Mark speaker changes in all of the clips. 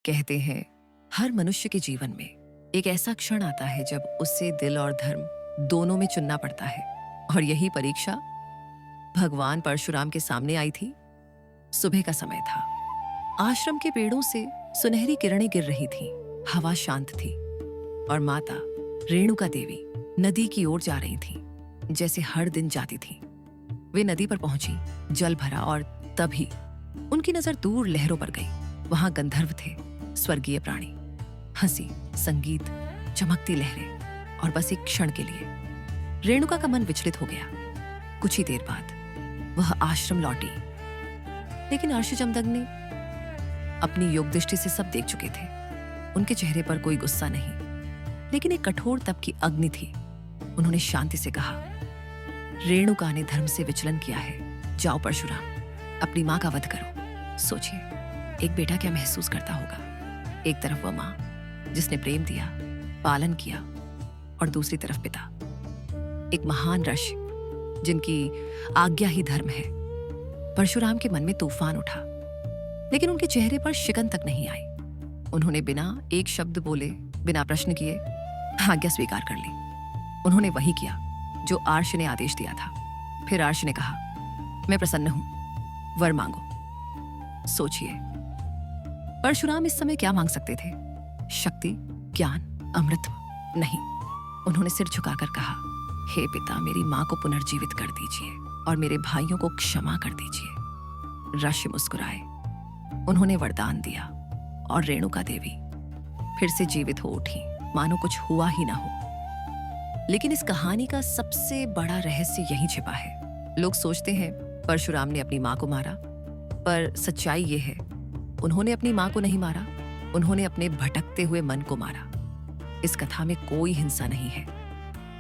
Speaker 1: कहते हैं हर मनुष्य के जीवन में एक ऐसा क्षण आता है जब उसे दिल और धर्म दोनों में चुनना पड़ता है, और यही परीक्षा भगवान परशुराम के सामने आई थी। सुबह का समय था। आश्रम के पेड़ों से सुनहरी किरणें गिर रही थीं, हवा शांत थी और माता रेणुका देवी नदी की ओर जा रही थीं, जैसे हर दिन जाती थीं। वे नदी पर पहुंची, जल भरा और तभी उनकी नजर दूर लहरों पर गई। वहां गंधर्व थे, स्वर्गीय प्राणी, हंसी, संगीत, चमकती लहरें, और बस एक क्षण के लिए रेणुका का मन विचलित हो गया। कुछ ही देर बाद वह आश्रम लौटी, लेकिन अर्षजमदग्नि अपनी योग दृष्टि से सब देख चुके थे। उनके चेहरे पर कोई गुस्सा नहीं, लेकिन एक कठोर तप की अग्नि थी। उन्होंने शांति से कहा, रेणुका ने धर्म से विचलन किया है। जाओ परशुराम, अपनी मां का वध करो। सोचिए, एक बेटा क्या महसूस करता होगा। एक तरफ वह मां जिसने प्रेम दिया, पालन किया, और दूसरी तरफ पिता, एक महान ऋषि जिनकी आज्ञा ही धर्म है। परशुराम के मन में तूफान उठा, लेकिन उनके चेहरे पर शिकन तक नहीं आई। उन्होंने बिना एक शब्द बोले, बिना प्रश्न किए आज्ञा स्वीकार कर ली। उन्होंने वही किया जो आर्ष ने आदेश दिया था। फिर आर्ष ने कहा, मैं प्रसन्न हूं, वर मांगो। सोचिए, परशुराम इस समय क्या मांग सकते थे? शक्ति, ज्ञान, अमृतत्व? नहीं। उन्होंने सिर झुकाकर कहा, हे पिता, मेरी मां को पुनर्जीवित कर दीजिए और मेरे भाइयों को क्षमा कर दीजिए। ऋषि मुस्कुराए। उन्होंने वरदान दिया और रेणुका देवी फिर से जीवित हो उठी, मानो कुछ हुआ ही ना हो। लेकिन इस कहानी का सबसे बड़ा रहस्य यही छिपा है। लोग सोचते हैं परशुराम ने अपनी मां को मारा, पर सच्चाई यह है, उन्होंने अपनी मां को नहीं मारा, उन्होंने अपने भटकते हुए मन को मारा। इस कथा में कोई हिंसा नहीं है।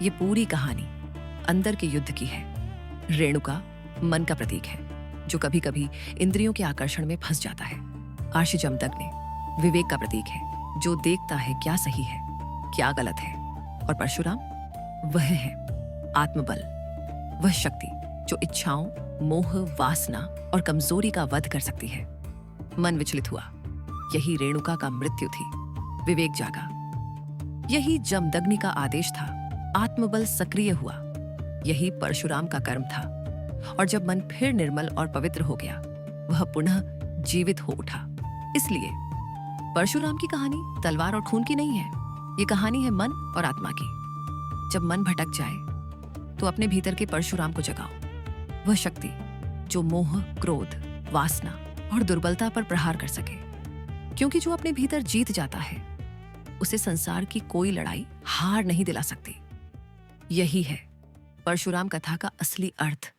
Speaker 1: ये पूरी कहानी अंदर के युद्ध की है। रेणुका मन का प्रतीक है, जो कभी कभी इंद्रियों के आकर्षण में फंस जाता है। अर्षजमदग्नि विवेक का प्रतीक है, जो देखता है क्या सही है, क्या गलत है। और परशुराम वह है आत्मबल, वह शक्ति जो इच्छाओं, मोह, वासना और कमजोरी का वध कर सकती है। मन विचलित हुआ, यही रेणुका का मृत्यु थी। विवेक जागा, यही जमदग्नि का आदेश था। आत्मबल सक्रिय हुआ, यही परशुराम का कर्म था। और जब मन फिर निर्मल और पवित्र हो गया, वह पुनः जीवित हो उठा। इसलिए परशुराम की कहानी तलवार और खून की नहीं है, ये कहानी है मन और आत्मा की। जब मन भटक जाए तो अपने भीतर के परशुराम को जगाओ, वह शक्ति जो मोह, क्रोध, वासना और दुर्बलता पर प्रहार कर सके। क्योंकि जो अपने भीतर जीत जाता है, उसे संसार की कोई लड़ाई हार नहीं दिला सकती। यही है परशुराम कथा का असली अर्थ।